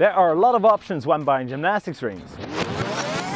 There are a lot of options when buying gymnastics rings.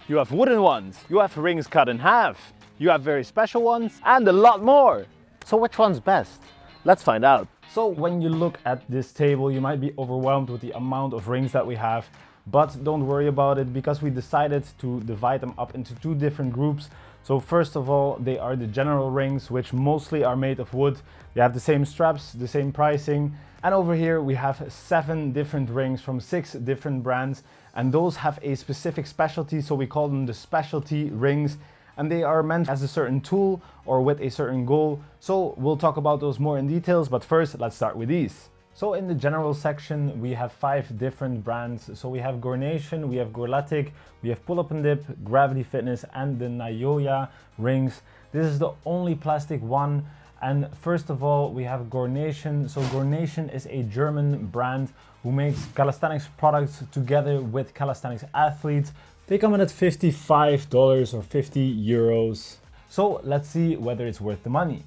You have wooden ones, you have rings cut in half, you have very special ones, and a lot more. So which one's best? Let's find out. So when you look at this table, you might be overwhelmed with the amount of rings that we have, but don't worry about it because we decided to divide them up into two different groups. So first of all, they are the general rings, which mostly are made of wood. They have the same straps, the same pricing. And over here we have 7 different rings from 6 different brands, and those have a specific specialty, so we call them the specialty rings, and they are meant as a certain tool or with a certain goal. So we'll talk about those more in details, but first let's start with these. So in the general section we have 5 different brands. So we have Gornation, we have Gorletic, we have PullUp Dip, Gravity Fitness, and the NAYOYA rings. This is the only plastic one. And first of all, we have Gornation. So Gornation is a German brand who makes calisthenics products together with calisthenics athletes. They come in at $55 or 50 euros. So let's see whether it's worth the money.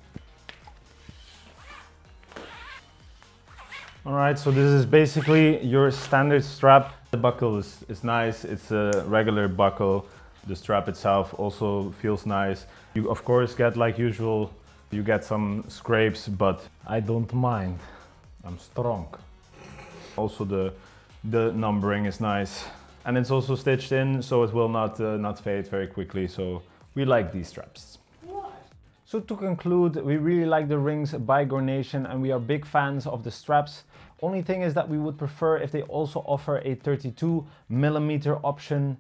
All right, so this is basically your standard strap. The buckle is nice. It's a regular buckle. The strap itself also feels nice. You of course get, like usual, you get some scrapes, but I don't mind. I'm strong. Also the numbering is nice. And it's also stitched in, so it will not fade very quickly. So we like these straps. So to conclude, we really like the rings by Gornation and we are big fans of the straps. Only thing is that we would prefer if they also offer a 32mm option.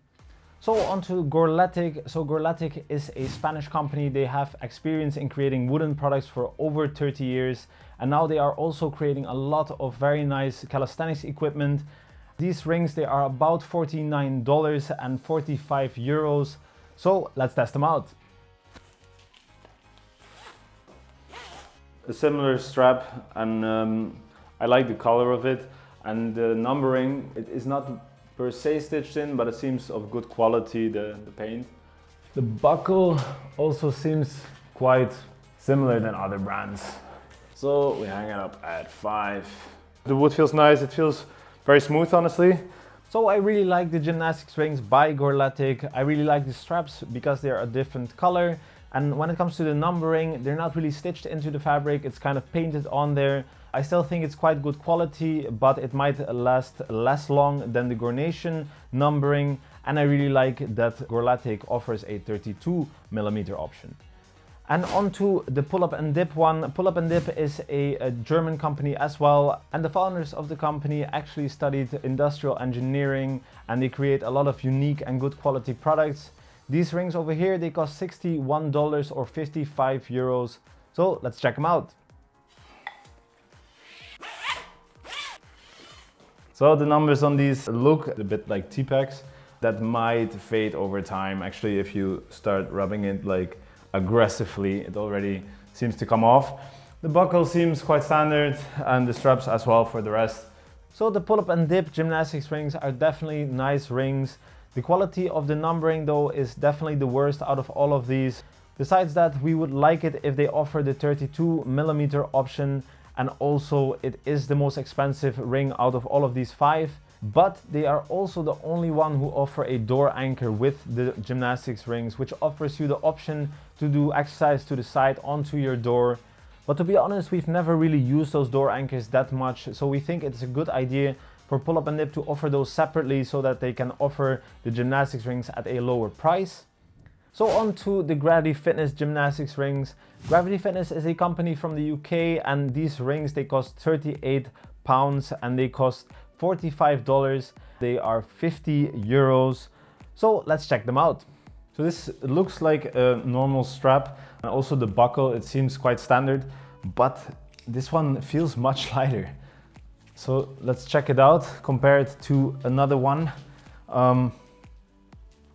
So on to Gorletic. So Gorletic is a Spanish company. They have experience in creating wooden products for over 30 years. And now they are also creating a lot of very nice calisthenics equipment. These rings, they are about $49 and 45 euros. So let's test them out. A similar strap, and I like the color of it. And the numbering, it is not per se stitched in, but it seems of good quality, the paint. The buckle also seems quite similar than other brands. So we hang it up at 5. The wood feels nice, it feels very smooth, honestly. So I really like the gymnastics rings by Gorletic. I really like the straps because they're a different color. And when it comes to the numbering, they're not really stitched into the fabric, it's kind of painted on there. I still think it's quite good quality, but it might last less long than the Gornation numbering. And I really like that Gorletic offers a 32mm option. And on to the PullUp Dip one. PullUp Dip is a German company as well. And the founders of the company actually studied industrial engineering and they create a lot of unique and good quality products. These rings over here, they cost $61 or 55 euros. So let's check them out. So the numbers on these look a bit like T-packs. That might fade over time. Actually, if you start rubbing it like aggressively, it already seems to come off. The buckle seems quite standard and the straps as well for the rest. So the PullUp Dip gymnastics rings are definitely nice rings. The quality of the numbering though is definitely the worst out of all of these. Besides that, we would like it if they offer the 32mm option, and also it is the most expensive ring out of all of these 5. But they are also the only one who offer a door anchor with the gymnastics rings, which offers you the option to do exercise to the side onto your door. But to be honest, we've never really used those door anchors that much, so we think it's a good idea for PullUp Dip to offer those separately so that they can offer the gymnastics rings at a lower price. So on to the Gravity Fitness gymnastics rings. Gravity Fitness is a company from the UK and these rings, they cost £38 and they cost $45. They are 50 euros. So let's check them out. So this looks like a normal strap, and also the buckle, it seems quite standard, but this one feels much lighter. So let's check it out, compare it to another one.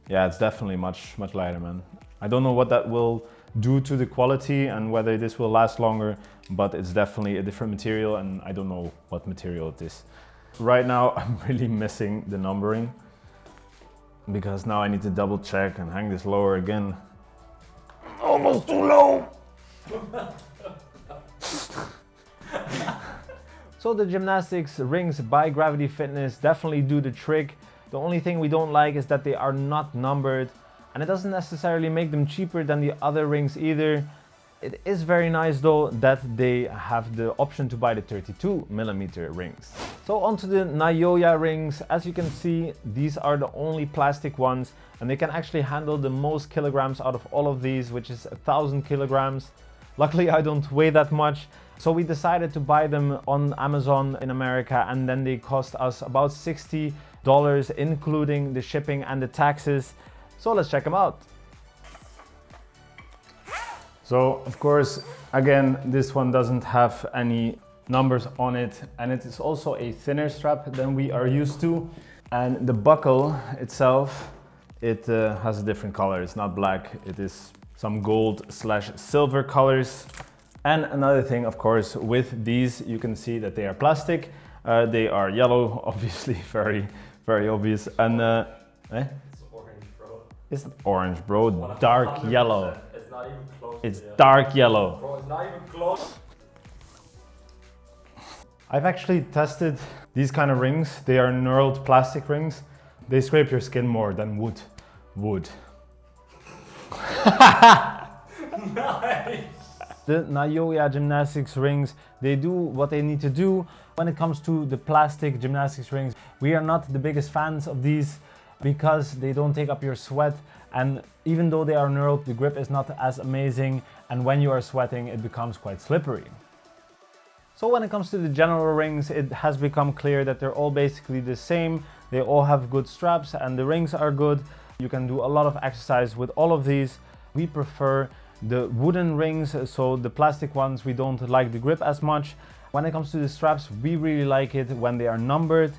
Yeah, it's definitely much lighter, man. I don't know what that will do to the quality and whether this will last longer, but it's definitely a different material and I don't know what material it is. Right now, I'm really missing the numbering because now I need to double check and hang this lower again. Almost too low! So the Gymnastics Rings by Gravity Fitness definitely do the trick. The only thing we don't like is that they are not numbered, and it doesn't necessarily make them cheaper than the other rings either. It is very nice though that they have the option to buy the 32mm rings. So onto the NAYOYA rings. As you can see, these are the only plastic ones, and they can actually handle the most kilograms out of all of these, which is 1,000 kilograms. Luckily I don't weigh that much, so we decided to buy them on Amazon in America, and then they cost us about $60 including the shipping and the taxes. So let's check them out. So of course, again, this one doesn't have any numbers on it, and it is also a thinner strap than we are used to. And the buckle itself, it has a different color. It's not black, it is some gold/silver colors. And another thing, of course, with these, you can see that they are plastic. They are yellow, obviously, very obvious. And It's orange, bro. It's not orange, bro. Dark yellow. It's not even close. It's dark yellow. Bro, it's not even close. I've actually tested these kind of rings. They are knurled plastic rings. They scrape your skin more than wood. Nice. The NAYOYA gymnastics rings, they do what they need to do. When it comes to the plastic gymnastics rings, we are not the biggest fans of these because they don't take up your sweat, and even though they are knurled, the grip is not as amazing, and when you are sweating it becomes quite slippery. So when it comes to the general rings, it has become clear that they're all basically the same. They all have good straps and the rings are good. You can do a lot of exercise with all of these. We prefer the wooden rings, so the plastic ones, we don't like the grip as much. When it comes to the straps, we really like it when they are numbered.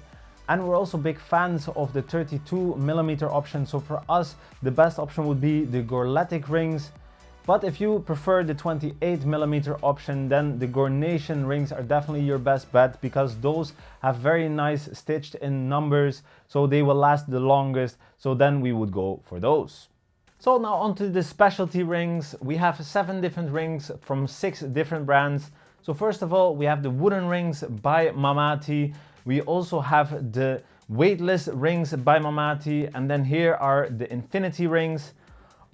And we're also big fans of the 32mm option, so for us the best option would be the Gorletic rings. But if you prefer the 28mm option, then the Gornation rings are definitely your best bet, because those have very nice stitched in numbers, so they will last the longest, so then we would go for those. So now onto the specialty rings. We have 7 different rings from 6 different brands. So first of all, we have the wooden rings by Marmati. We also have the weightless rings by Marmati, and then here are the infinity rings.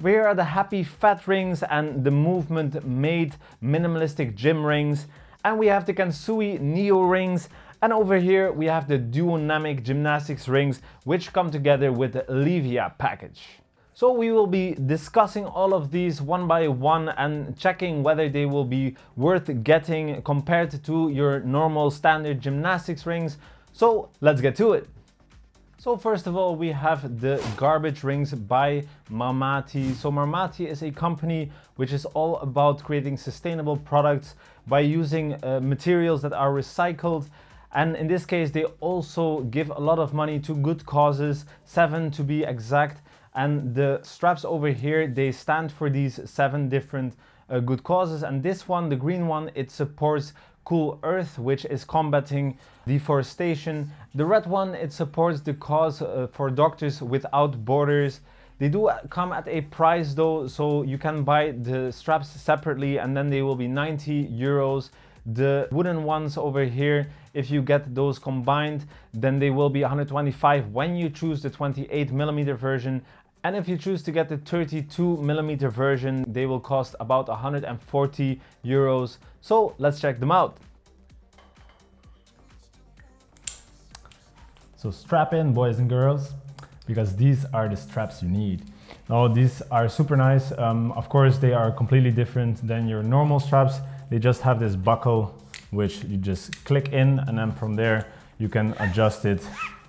Here are the happy fat rings and the movement made minimalistic gym rings. And we have the Kensui Neo rings. And over here we have the Duonamic gymnastics rings, which come together with the NAYOYA package. So we will be discussing all of these one by one and checking whether they will be worth getting compared to your normal standard gymnastics rings. So let's get to it. So first of all, we have the garbage rings by Marmati. So Marmati is a company which is all about creating sustainable products by using materials that are recycled. And in this case, they also give a lot of money to good causes, 7 to be exact. And the straps over here, they stand for these 7 different good causes. And this one, the green one, it supports Cool Earth, which is combating deforestation. The red one, it supports the cause for Doctors Without Borders. They do come at a price though, so you can buy the straps separately and then they will be 90 euros. The wooden ones over here, if you get those combined, then they will be 125 when you choose the 28mm version. And if you choose to get the 32mm version, they will cost about 140 euros. So let's check them out. So strap in, boys and girls, because these are the straps you need. Now these are super nice. Of course, they are completely different than your normal straps. They just have this buckle, which you just click in, and then from there you can adjust it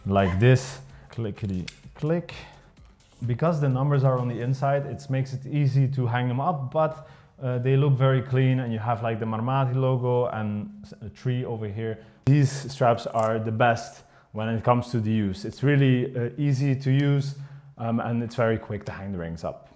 like this. Clickety click. Because the numbers are on the inside, it makes it easy to hang them up, but they look very clean, and you have like the Marmati logo and a tree over here. These straps are the best when it comes to the use. It's really easy to use and it's very quick to hang the rings up.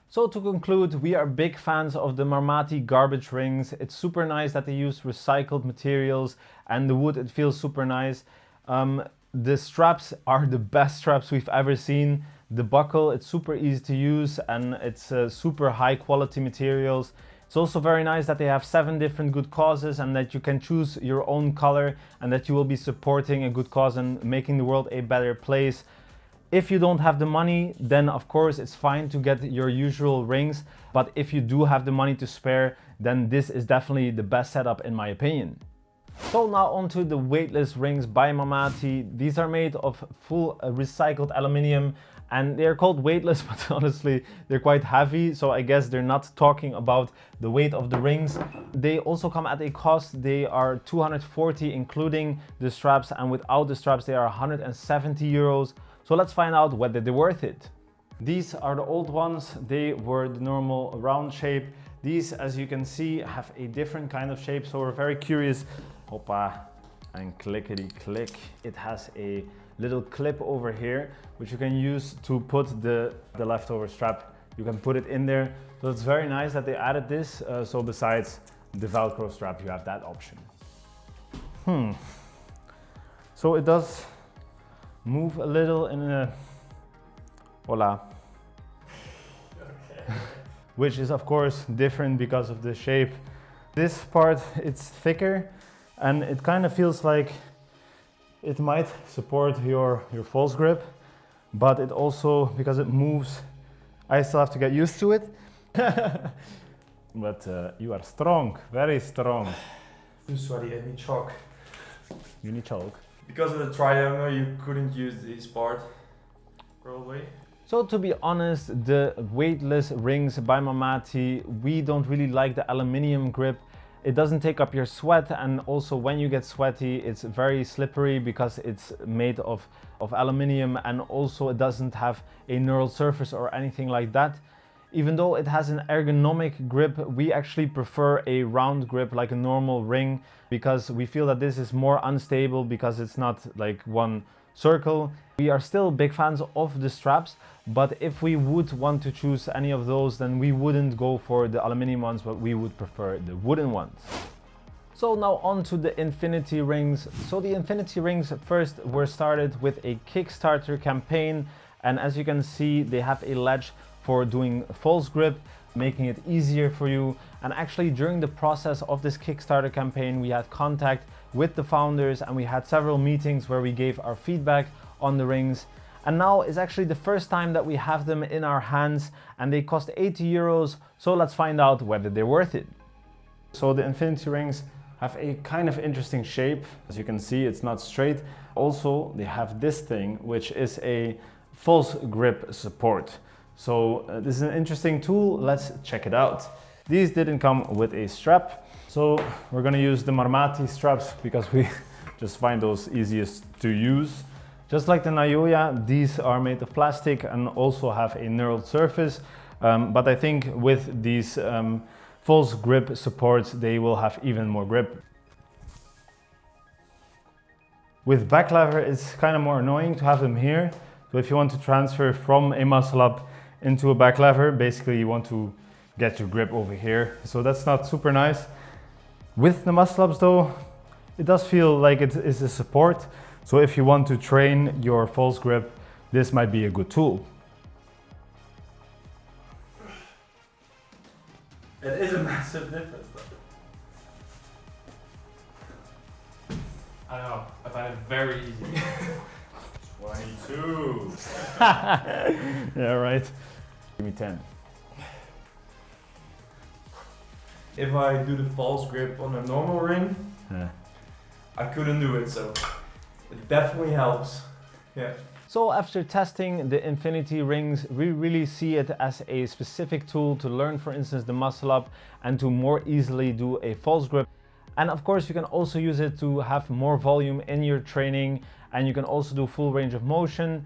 So to conclude, we are big fans of the Marmati garbage rings. It's super nice that they use recycled materials, and the wood, it feels super nice. The straps are the best straps we've ever seen. The buckle, it's super easy to use, and it's super high quality materials. It's also very nice that they have 7 different good causes and that you can choose your own color and that you will be supporting a good cause and making the world a better place. If you don't have the money, then of course it's fine to get your usual rings. But if you do have the money to spare, then this is definitely the best setup in my opinion. So now onto the weightless rings by Marmati. These are made of full recycled aluminium and they're called weightless, but honestly they're quite heavy, so I guess they're not talking about the weight of the rings. They also come at a cost. They are 240 including the straps, and without the straps they are 170 euros. So let's find out whether they're worth it. These are the old ones. They were the normal round shape. These, as you can see, have a different kind of shape, so we're very curious. Hoppa, and clickety click. It has a little clip over here, which you can use to put the leftover strap. You can put it in there. So it's very nice that they added this. So besides the Velcro strap, you have that option. So it does move a little in a... Hola. Okay. Which is of course different because of the shape. This part, it's thicker and it kind of feels like it might support your false grip, but it also, because it moves, I still have to get used to it. But you are strong, very strong. Too sweaty, I need chalk. You need chalk. Because of the triangle, you couldn't use this part, probably. So to be honest, the weightless rings by Marmati, we don't really like the aluminium grip. It doesn't take up your sweat, and also when you get sweaty, it's very slippery because it's made of aluminium, and also it doesn't have a knurled surface or anything like that. Even though it has an ergonomic grip, we actually prefer a round grip like a normal ring because we feel that this is more unstable because it's not like one circle. We are still big fans of the straps, but if we would want to choose any of those, then we wouldn't go for the aluminium ones, but we would prefer the wooden ones. So now on to the Infinity Rings. So the Infinity Rings first were started with a Kickstarter campaign, and as you can see, they have a ledge for doing false grip, making it easier for you. And actually during the process of this Kickstarter campaign, we had contact with the founders and we had several meetings where we gave our feedback on the rings. And now is actually the first time that we have them in our hands, and they cost 80 euros. So let's find out whether they're worth it. So the Infinity Rings have a kind of interesting shape. As you can see, it's not straight. Also, they have this thing, which is a false grip support. So this is an interesting tool. Let's check it out. These didn't come with a strap, so we're gonna use the Marmati straps because we just find those easiest to use. Just like the NAYOYA, these are made of plastic and also have a knurled surface, but I think with these false grip supports, they will have even more grip. With back lever, it's kind of more annoying to have them here. So if you want to transfer from a muscle up into a back lever, basically you want to get your grip over here. So that's not super nice. With the muscle ups though, it does feel like it is a support. So if you want to train your false grip, this might be a good tool. It is a massive difference though. I don't know, I find it very easy. 22. Yeah, right. Give me 10. If I do the false grip on a normal ring, I couldn't do it, so it definitely helps. Yeah. So after testing the Infinity Rings, we really see it as a specific tool to learn, for instance, the muscle up and to more easily do a false grip. And of course, you can also use it to have more volume in your training, and you can also do full range of motion.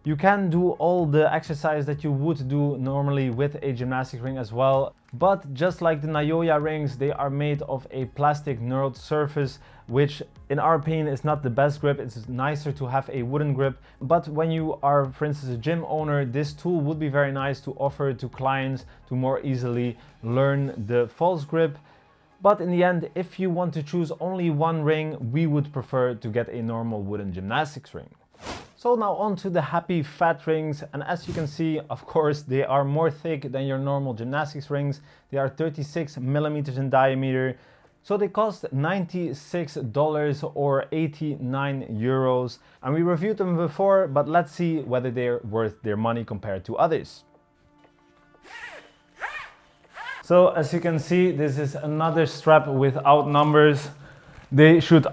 You can do all the exercise that you would do normally with a gymnastic ring as well. But just like the NAYOYA rings, they are made of a plastic knurled surface, which in our opinion is not the best grip. It's nicer to have a wooden grip. But when you are, for instance, a gym owner, this tool would be very nice to offer to clients to more easily learn the false grip. But in the end, if you want to choose only one ring, we would prefer to get a normal wooden gymnastics ring. So now on to the Happy Fat rings, and as you can see, of course, they are more thick than your normal gymnastics rings. They are 36 millimeters in diameter. So they cost $96 or 89 euros. And we reviewed them before, but let's see whether they're worth their money compared to others. So as you can see, this is another strap without numbers. They should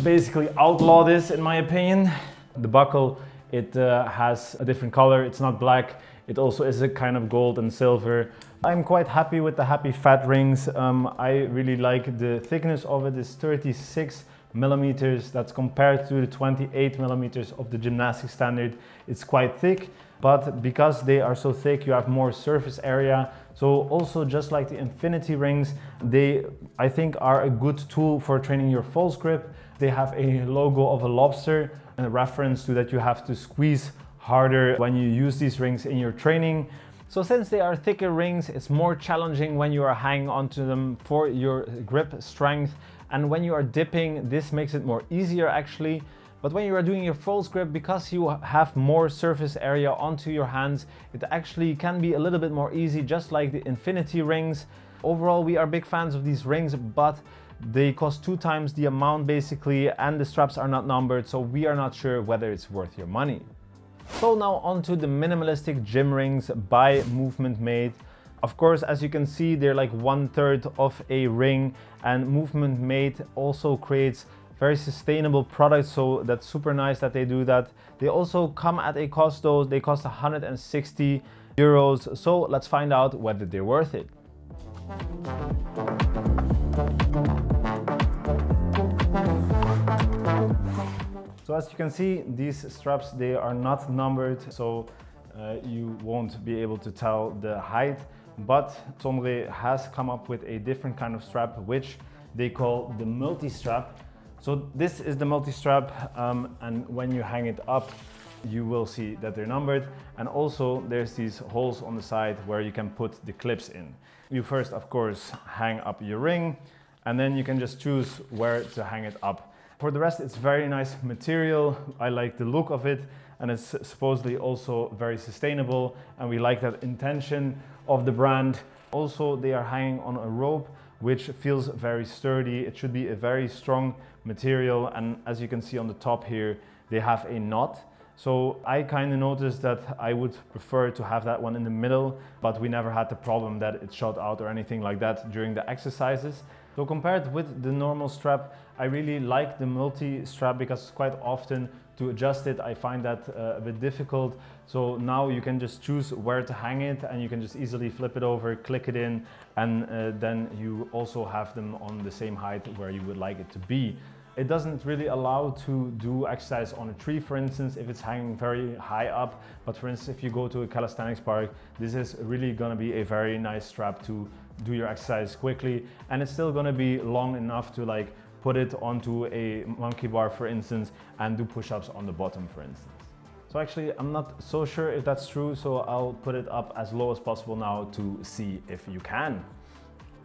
basically outlaw this, in my opinion. The buckle, it has a different color. It's not black. It also is a kind of gold and silver. I'm quite happy with the Happy Fat rings. I really like the thickness of it. It's 36 millimeters. That's compared to the 28 millimeters of the gymnastic standard. It's quite thick, but because they are so thick, you have more surface area. So also, just like the Infinity rings, they, I think, are a good tool for training your false grip. They have a logo of a lobster, a reference to that you have to squeeze harder when you use these rings in your training. So since they are thicker rings, it's more challenging when you are hanging onto them for your grip strength. And when you are dipping, this makes it more easier actually. But when you are doing your false grip, because you have more surface area onto your hands, it actually can be a little bit more easy, just like the Infinity rings. Overall, we are big fans of these rings, but they cost 2 times the amount basically, and the straps are not numbered, so we are not sure whether it's worth your money. So now onto the minimalistic gym rings by Movement Made. Of course, as you can see, they're like 1/3 of a ring, and Movement Made also creates very sustainable products, so that's super nice that they do that. They also come at a cost though. They cost 160 euros. So let's find out whether they're worth it. So as you can see, these straps, they are not numbered, so you won't be able to tell the height, but Somre has come up with a different kind of strap, which they call the multi-strap. So this is the multi-strap, and when you hang it up, you will see that they're numbered. And also there's these holes on the side where you can put the clips in. You first, of course, hang up your ring, and then you can just choose where to hang it up. For the rest, it's very nice material. I like the look of it, and it's supposedly also very sustainable, and we like that intention of the brand. Also, they are hanging on a rope, which feels very sturdy. It should be a very strong material, and as you can see on the top here, they have a knot. So I kind of noticed that I would prefer to have that one in the middle, but we never had the problem that it shot out or anything like that during the exercises. So compared with the normal strap, I really like the multi-strap because quite often to adjust it, I find that a bit difficult. So now you can just choose where to hang it, and you can just easily flip it over, click it in, and then you also have them on the same height where you would like it to be. It doesn't really allow to do exercise on a tree, for instance, if it's hanging very high up. But for instance, if you go to a calisthenics park, this is really gonna be a very nice strap to do your exercise quickly. And it's still gonna be long enough to like put it onto a monkey bar, for instance, and do push-ups on the bottom, for instance. So actually, I'm not so sure if that's true, so I'll put it up as low as possible now to see if you can.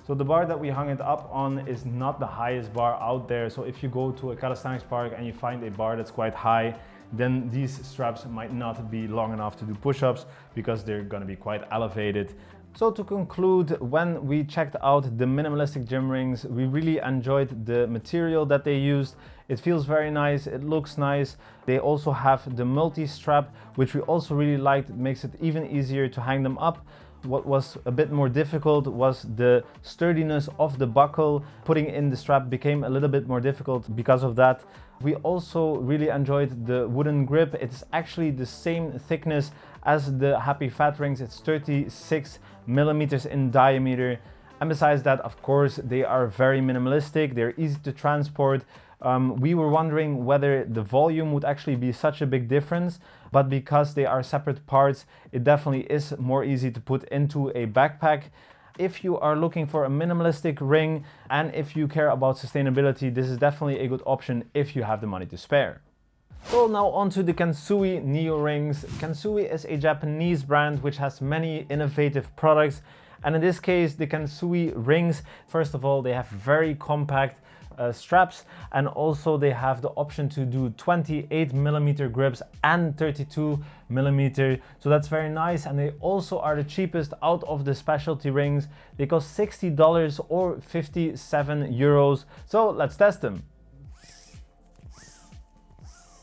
So the bar that we hung it up on is not the highest bar out there. So if you go to a calisthenics park and you find a bar that's quite high, then these straps might not be long enough to do push-ups because they're gonna be quite elevated. So to conclude, when we checked out the minimalistic gym rings, we really enjoyed the material that they used. It feels very nice, it looks nice. They also have the multi-strap, which we also really liked. It makes it even easier to hang them up. What was a bit more difficult was the sturdiness of the buckle. Putting in the strap became a little bit more difficult because of that. We also really enjoyed the wooden grip. It's actually the same thickness as the Happy Fat rings. It's 36 millimeters in diameter. And besides that, of course, they are very minimalistic. They're easy to transport. We were wondering whether the volume would actually be such a big difference, but because they are separate parts, it definitely is more easy to put into a backpack. If you are looking for a minimalistic ring and if you care about sustainability, this is definitely a good option if you have the money to spare. So now on to the Kensui Neo rings. Kensui is a Japanese brand which has many innovative products. And in this case, the Kensui rings, first of all, they have very compact straps, and also they have the option to do 28mm grips and 32mm, so that's very nice. And they also are the cheapest out of the specialty rings. They cost $60 or 57 euros. So let's test them.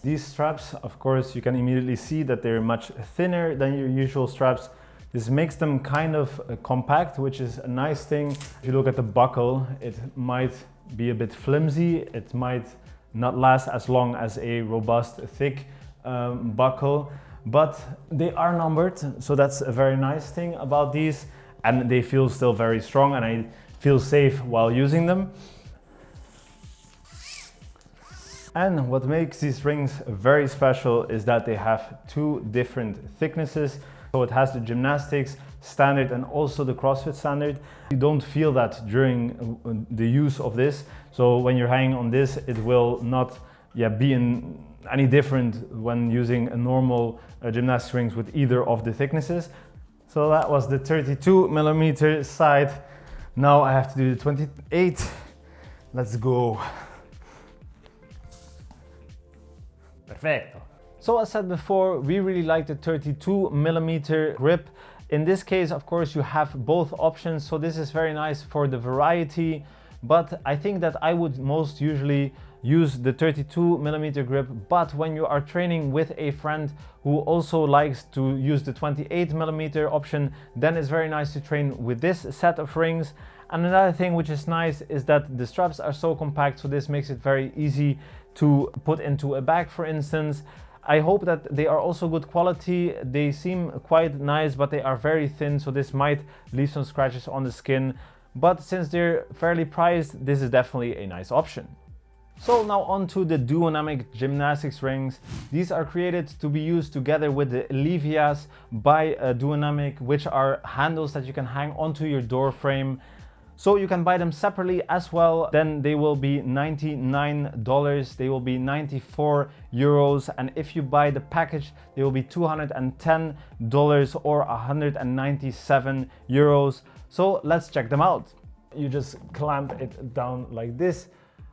These straps, of course, you can immediately see that they're much thinner than your usual straps. This makes them kind of compact, which is a nice thing. If you look at the buckle, it might be a bit flimsy. It might not last as long as a robust, thick buckle, but they are numbered. So that's a very nice thing about these. And they feel still very strong, and I feel safe while using them. And what makes these rings very special is that they have two different thicknesses. So it has the gymnastics standard and also the CrossFit standard. You don't feel that during the use of this. So when you're hanging on this, it will not be any different when using a normal gymnastics rings with either of the thicknesses. So that was the 32mm side. Now I have to do the 28. Let's go. Perfecto. So as said before, we really like the 32mm grip. In this case, of course, you have both options. So this is very nice for the variety, but I think that I would most usually use the 32mm grip. But when you are training with a friend who also likes to use the 28mm option, then it's very nice to train with this set of rings. And another thing which is nice is that the straps are so compact, so this makes it very easy to put into a bag, for instance. I hope that they are also good quality. They seem quite nice, but they are very thin, so this might leave some scratches on the skin. But since they're fairly priced, this is definitely a nice option. So now on to the Duonamic gymnastics rings. These are created to be used together with the Levias by Duonamic, which are handles that you can hang onto your door frame. So you can buy them separately as well. Then they will be $99, they will be 94 euros. And if you buy the package, they will be $210 or 197 euros. So let's check them out. You just clamp it down like this.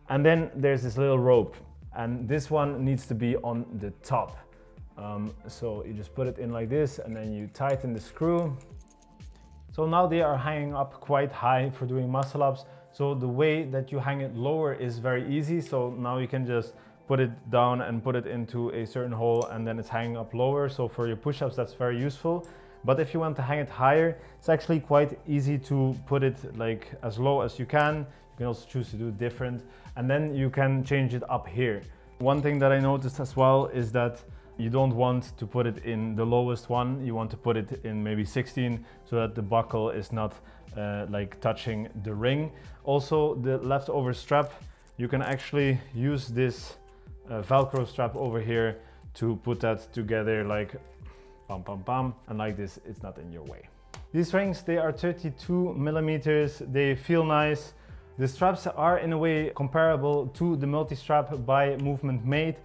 And then there's this little rope. And this one needs to be on the top. So you just put it in like this, and then you tighten the screw. So now they are hanging up quite high for doing muscle ups. So the way that you hang it lower is very easy. So now you can just put it down and put it into a certain hole, and then it's hanging up lower. So for your push-ups, that's very useful. But if you want to hang it higher, it's actually quite easy to put it like as low as you can. You can also choose to do it different, and then you can change it up here. One thing that I noticed as well is that you don't want to put it in the lowest one. You want to put it in maybe 16 so that the buckle is not like touching the ring. Also, the leftover strap, you can actually use this Velcro strap over here to put that together like pam pam pam, and like this, it's not in your way. These rings, they are 32mm. They feel nice. The straps are in a way comparable to the multi-strap by Movement Made.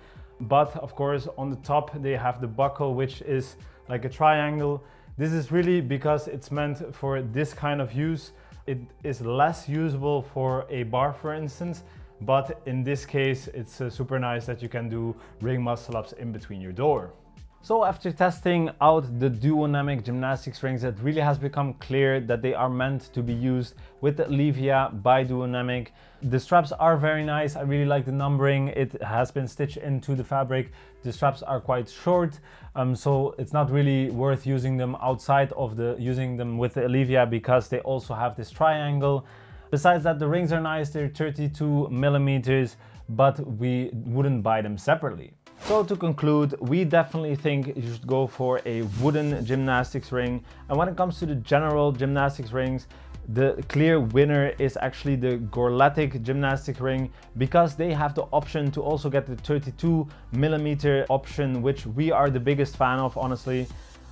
But of course, on the top, they have the buckle, which is like a triangle. This is really because it's meant for this kind of use. It is less usable for a bar, for instance. But in this case, it's super nice that you can do ring muscle ups in between your door. So after testing out the Duonamic gymnastics rings, it really has become clear that they are meant to be used with the Levia by Duonamic. The straps are very nice. I really like the numbering. It has been stitched into the fabric. The straps are quite short, so it's not really worth using them outside of using them with the Levia, because they also have this triangle. Besides that, the rings are nice. They're 32mm, but we wouldn't buy them separately. So to conclude, we definitely think you should go for a wooden gymnastics ring. And when it comes to the general gymnastics rings, the clear winner is actually the Gorletic gymnastic ring, because they have the option to also get the 32mm option, which we are the biggest fan of, honestly.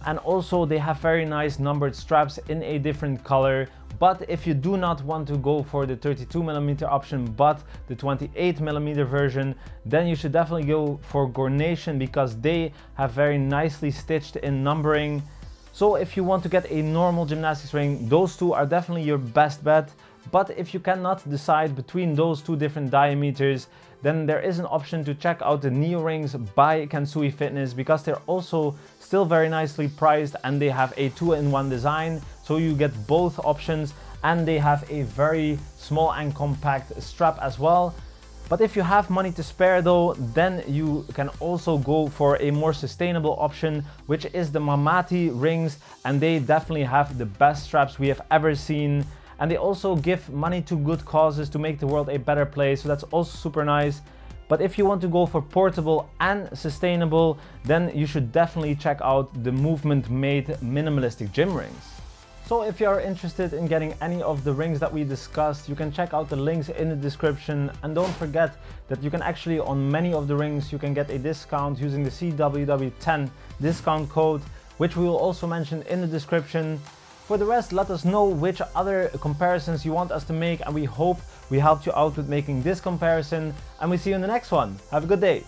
And also they have very nice numbered straps in a different color. But if you do not want to go for the 32mm option but the 28mm version, then you should definitely go for Gornation, because they have very nicely stitched in numbering. So if you want to get a normal gymnastics ring, those two are definitely your best bet. But if you cannot decide between those two different diameters, then there is an option to check out the NAYOYA rings by Kensui Fitness, because they're also still very nicely priced and they have a 2-in-1 design, so you get both options, and they have a very small and compact strap as well. But if you have money to spare though, then you can also go for a more sustainable option, which is the Marmati rings, and they definitely have the best straps we have ever seen. And they also give money to good causes to make the world a better place, so that's also super nice. But if you want to go for portable and sustainable, then you should definitely check out the movement made minimalistic gym rings. So if you are interested in getting any of the rings that we discussed, you can check out the links in the description. And don't forget that you can actually, on many of the rings, you can get a discount using the CWW10 discount code, which we will also mention in the description. For the rest, let us know which other comparisons you want us to make, and we hope we helped you out with making this comparison, and we see you in the next one. Have a good day.